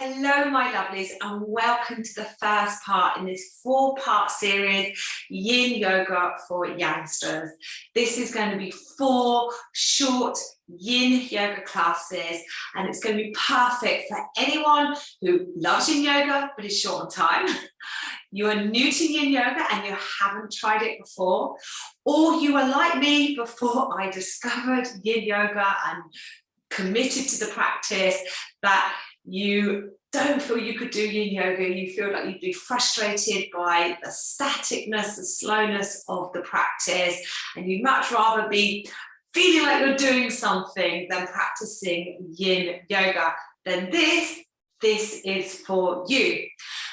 Hello, my lovelies, and welcome to the first part in this 4-part series, Yin Yoga for Youngsters. This is going to be 4 short Yin Yoga classes, and it's going to be perfect for anyone who loves Yin Yoga but is short on time. You are new to Yin Yoga and you haven't tried it before, or you are like me before I discovered Yin Yoga and committed to the practice, that you don't feel you could do Yin Yoga, you feel like you'd be frustrated by the staticness, the slowness of the practice, and you'd much rather be feeling like you're doing something than practicing Yin Yoga, then this is for you.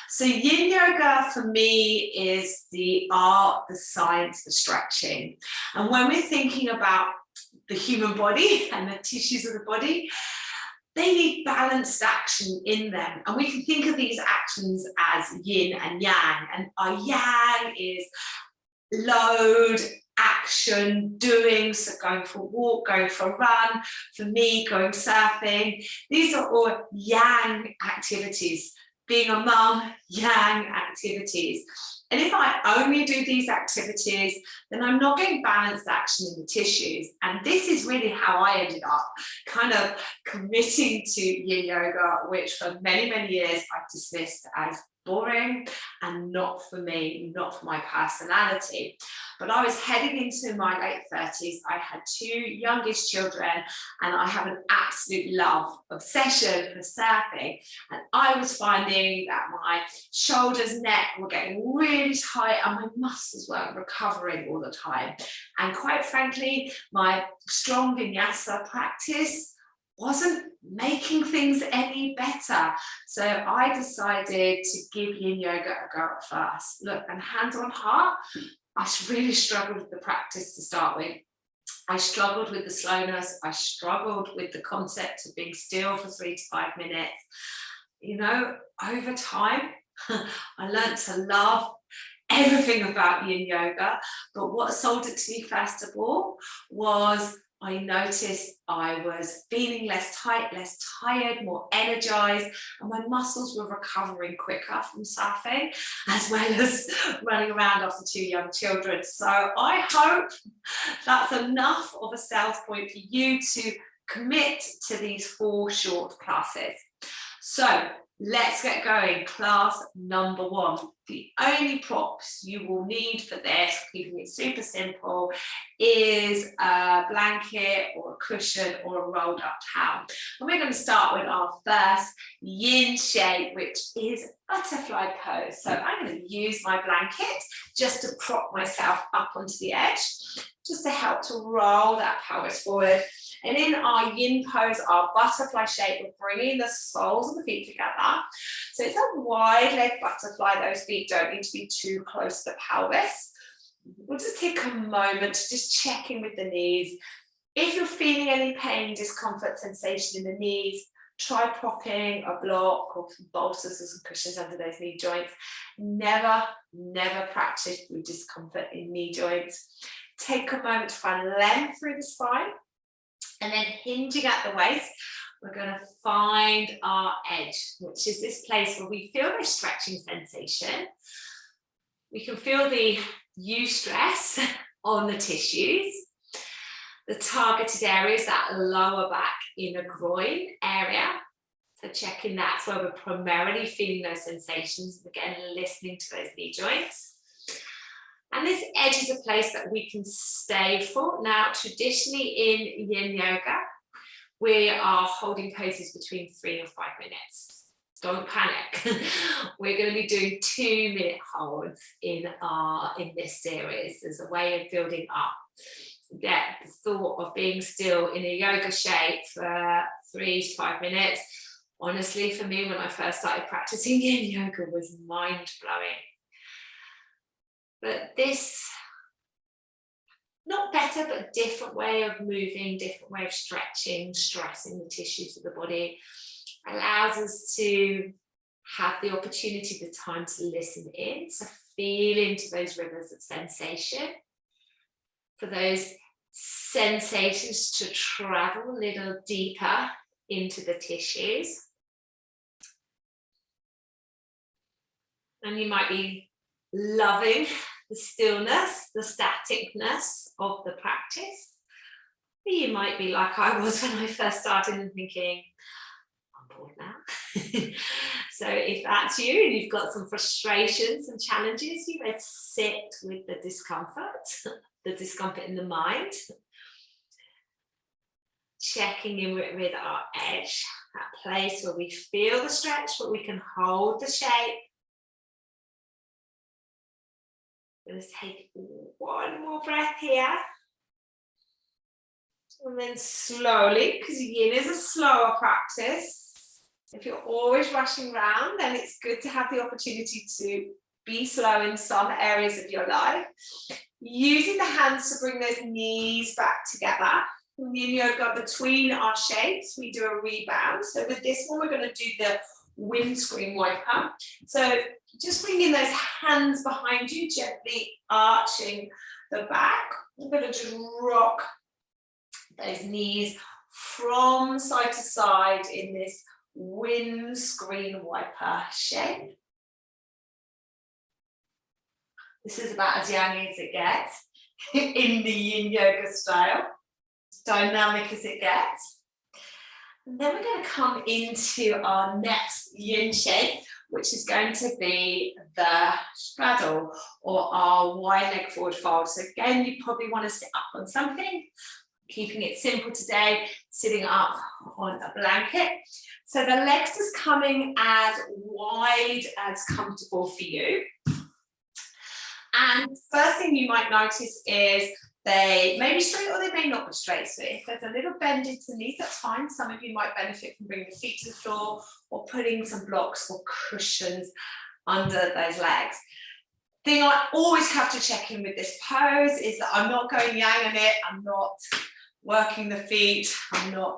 So Yin Yoga for me is the art, the science, the stretching. And when we're thinking about the human body and the tissues of the body, they need balanced action in them. And we can think of these actions as yin and yang. And our yang is load, action, doing, so going for a walk, going for a run, for me, going surfing. These are all yang activities. Being a mum, yang activities. And if I only do these activities, then I'm not getting balanced action in the tissues. And this is really how I ended up kind of committing to Yin Yoga, which for many, many years I've dismissed as boring and not for me, not for my personality. But I was heading into my late 30s. I had 2 youngest children and I have an absolute love, obsession for surfing. And I was finding that my shoulders, neck were getting really tight and my muscles weren't recovering all the time. And quite frankly, my strong vinyasa practice wasn't making things any better. So I decided to give Yin Yoga a go at first. Look, and hand on heart, I really struggled with the practice to start with. I struggled with the slowness. I struggled with the concept of being still for 3 to 5 minutes. You know, over time, I learned to love everything about Yin Yoga. But what sold it to me first of all was I noticed I was feeling less tight, less tired, more energized, and my muscles were recovering quicker from surfing, as well as running around after 2 young children. So I hope that's enough of a sales point for you to commit to these 4 short classes. So let's get going. Class number 1. The only props you will need for this, keeping it super simple, is a blanket or a cushion or a rolled up towel. And we're going to start with our first yin shape, which is butterfly pose. So I'm going to use my blanket just to prop myself up onto the edge, just to help to roll that pelvis forward. And in our yin pose, our butterfly shape, we're bringing the soles of the feet together. So it's a wide leg butterfly. Those feet don't need to be too close to the pelvis. We'll just take a moment to just check in with the knees. If you're feeling any pain, discomfort, sensation in the knees, try propping a block or some bolsters or some cushions under those knee joints. Never practice with discomfort in knee joints. Take a moment to find length through the spine. And then hinging at the waist, we're going to find our edge, which is this place where we feel a stretching sensation. We can feel the eustress on the tissues. The targeted area is that lower back inner groin area. So checking that's where we're primarily feeling those sensations. Again, listening to those knee joints. And this edge is a place that we can stay for. Now, traditionally in Yin Yoga, we are holding poses between 3 and 5 minutes. Don't panic. We're going to be doing 2-minute holds in this series as a way of building up. Get the thought of being still in a yoga shape for 3 to 5 minutes. Honestly, for me, when I first started practicing Yin Yoga, was mind-blowing. But this, not better, but different way of moving, different way of stretching, stressing the tissues of the body, allows us to have the opportunity, the time to listen in, to feel into those rivers of sensation, for those sensations to travel a little deeper into the tissues. And you might be loving the stillness, the staticness of the practice. Or you might be like I was when I first started and thinking, I'm bored now. So if that's you and you've got some frustrations and challenges, you may sit with the discomfort in the mind. Checking in with our edge, that place where we feel the stretch, but we can hold the shape. Let's take one more breath here. And then slowly, because yin is a slower practice. If you're always rushing around, then it's good to have the opportunity to be slow in some areas of your life. Using the hands to bring those knees back together. In yin yoga, between our shapes, we do a rebound. So with this one, we're going to do the windscreen wiper. So just bringing those hands behind you, gently arching the back. We're going to just rock those knees from side to side in this windscreen wiper shape. This is about as yang as it gets in the yin yoga style. As dynamic as it gets. And then we're going to come into our next yin shape, which is going to be the straddle or our wide leg forward fold. So again, you probably want to sit up on something, keeping it simple today, sitting up on a blanket. So the legs is coming as wide as comfortable for you. And first thing you might notice is they may be straight or they may not be straight. So if there's a little bend into the knees, that's fine. Some of you might benefit from bringing the feet to the floor or putting some blocks or cushions under those legs. Thing I always have to check in with this pose is that I'm not going yang on it. I'm not working the feet. I'm not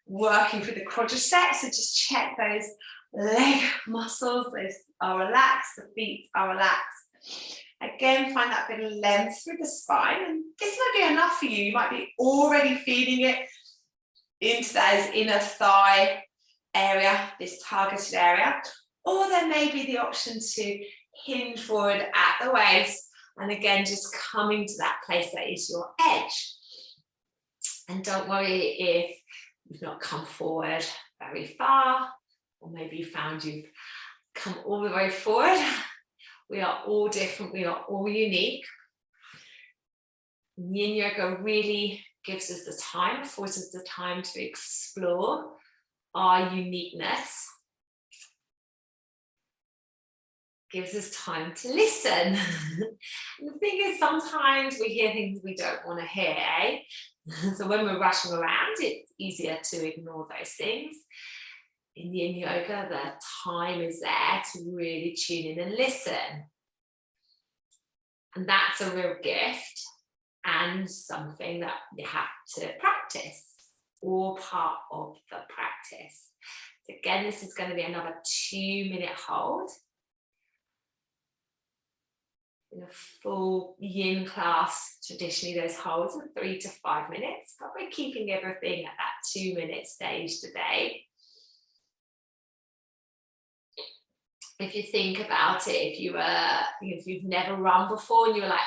working for the quadriceps. So just check those leg muscles. Those are relaxed. The feet are relaxed. Again, find that bit of length through the spine, and this might be enough for you. You might be already feeling it into that inner thigh area, this targeted area, or there may be the option to hinge forward at the waist, and again, just coming to that place that is your edge. And don't worry if you've not come forward very far, or maybe you found you've come all the way forward. We are all different, we are all unique. Yin yoga really gives us the time, affords us the time to explore our uniqueness. Gives us time to listen. And the thing is, sometimes we hear things we don't want to hear, eh? So when we're rushing around, it's easier to ignore those things. In yin yoga, the time is there to really tune in and listen. And that's a real gift and something that you have to practice, or part of the practice. So again, this is going to be another 2-minute hold. In a full yin class, traditionally those holds are 3 to 5 minutes, but we're keeping everything at that 2-minute stage today. If you think about it, if you've never run before and you were like,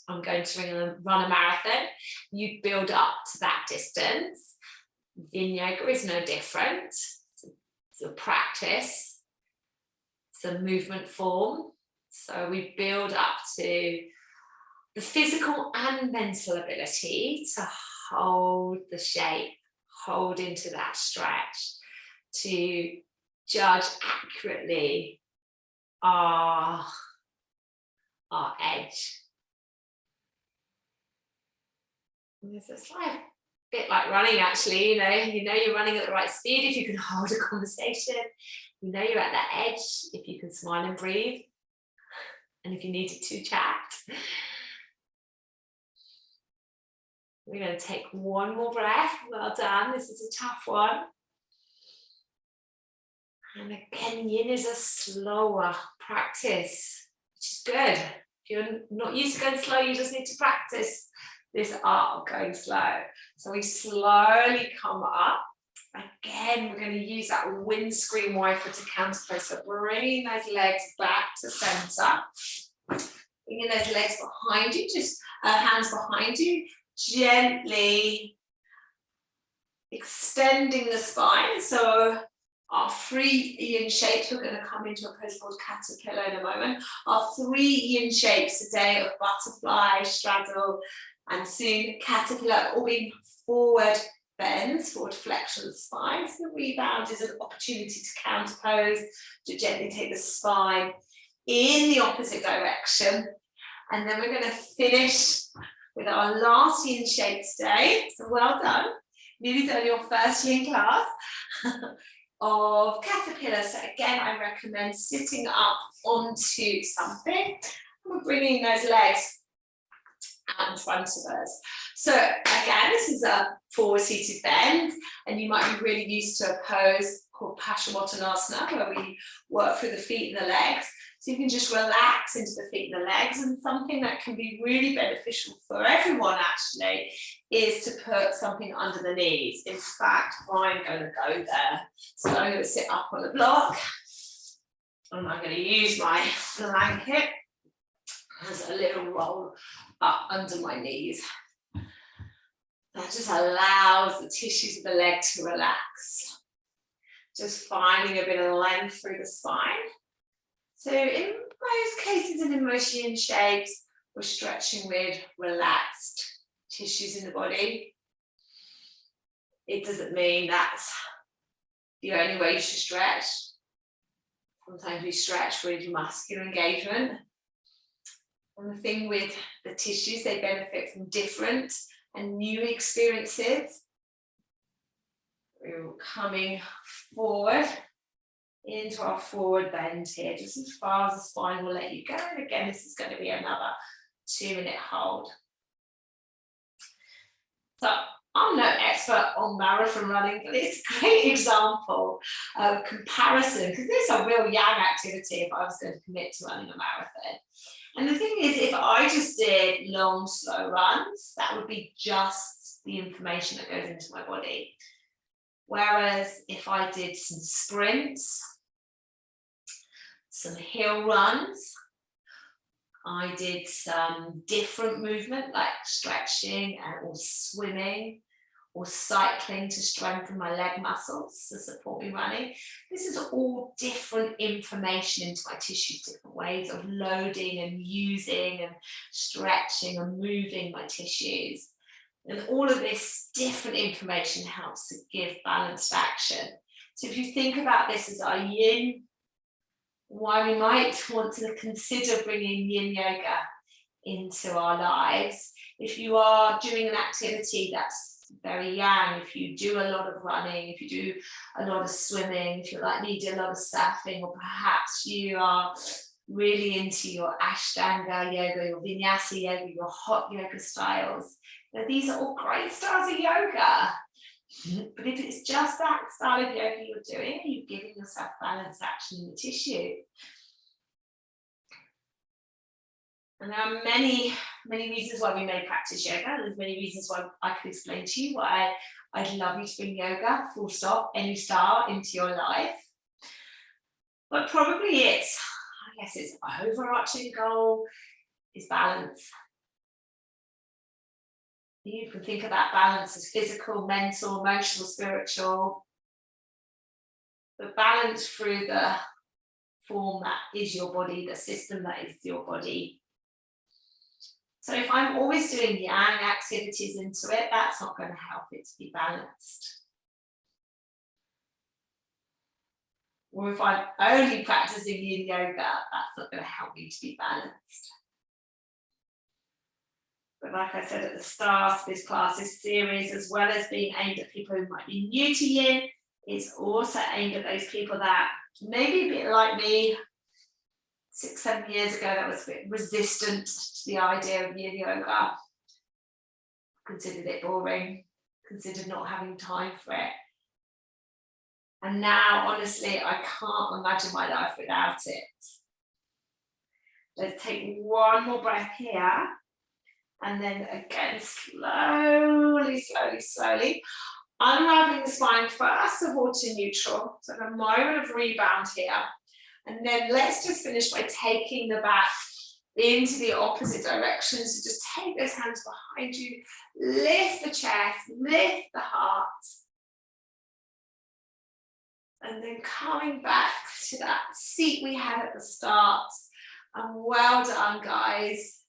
I'm going to run a marathon, you'd build up to that distance. Yin yoga is no different. It's a practice. It's a movement form. So we build up to the physical and mental ability to hold the shape, hold into that stretch, to judge accurately our edge. And it's a slight bit like running, actually. You know you're running at the right speed if you can hold a conversation. You know you're at that edge if you can smile and breathe, and if you needed to chat. We're going to take one more breath. Well done. This is a tough one. And again, yin is a slower practice, which is good. If you're not used to going slow, you just need to practice this art of going slow. So we slowly come up Again, we're going to use that windscreen wiper to counter pose. So bringing those legs back to center. Bringing those legs behind you, just hands behind you, gently extending the spine. So our 3 yin shapes, we're going to come into a pose called caterpillar in a moment. Our 3 yin shapes today of butterfly, straddle, and soon caterpillar, all being forward bends, forward flexion of the spine. So the rebound is an opportunity to counter pose, to gently take the spine in the opposite direction. And then we're going to finish with our last yin shape today. So well done. Nearly done your first yin class of caterpillar. So again, I recommend sitting up onto something. We're bringing those legs out in front of us. So again, this is a forward seated bend, and you might be really used to a pose called Paschimottanasana, where we work through the feet and the legs. So you can just relax into the feet and the legs, and something that can be really beneficial for everyone actually is to put something under the knees. In fact, I'm going to go there. So I'm going to sit up on the block, and I'm going to use my blanket as a little roll up under my knees. That just allows the tissues of the leg to relax. Just finding a bit of length through the spine. So in most cases and in most yin shapes, we're stretching with relaxed tissues in the body. It doesn't mean that's the only way you should stretch. Sometimes we stretch with muscular engagement. And the thing with the tissues, they benefit from different and new experiences. We're coming forward into our forward bend here, just as far as the spine will let you go. And again, this is going to be another 2-minute hold. So I'm no expert on marathon running, but it's a great example of comparison, because this is a real yang activity if I was going to commit to running a marathon. And the thing is, if I just did long, slow runs, that would be just the information that goes into my body. Whereas if I did some sprints, some hill runs, I did some different movement like stretching or swimming or cycling to strengthen my leg muscles to support me running. This is all different information into my tissues, different ways of loading and using and stretching and moving my tissues. And all of this different information helps to give balanced action. So if you think about this as our yin, why we might want to consider bringing yin yoga into our lives. If you are doing an activity that's very yang, if you do a lot of running, if you do a lot of swimming, if you're like me, do a lot of surfing, or perhaps you are really into your Ashtanga yoga, your Vinyasa yoga, your hot yoga styles. Now, these are all great styles of yoga. But if it's just that style of yoga you're doing, are you giving yourself balanced action in the tissue? And there are many, many reasons why we may practice yoga. There's many reasons why I could explain to you why I'd love you to bring yoga, full stop, any style, into your life. But probably its overarching goal is balance. You can think about balance as physical, mental, emotional, spiritual. But balance through the form that is your body, the system that is your body. So if I'm always doing yang activities into it, that's not going to help it to be balanced. Or if I'm only practicing yin yoga, that's not going to help me to be balanced. But like I said at the start, this class, this series, as well as being aimed at people who might be new to yin, is also aimed at those people that maybe a bit like me, 6-7 years ago, that was a bit resistant to the idea of yin yoga, considered it boring, considered not having time for it. And now, honestly, I can't imagine my life without it. Let's take one more breath here. And then again, slowly, slowly, slowly Unraveling the spine first of all to neutral, so a moment of rebound here. And then let's just finish by taking the back into the opposite direction. So just take those hands behind you, lift the chest, lift the heart. And then coming back to that seat we had at the start. And well done, guys.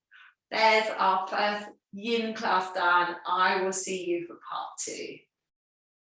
There's our first yin class done. I will see you for part 2.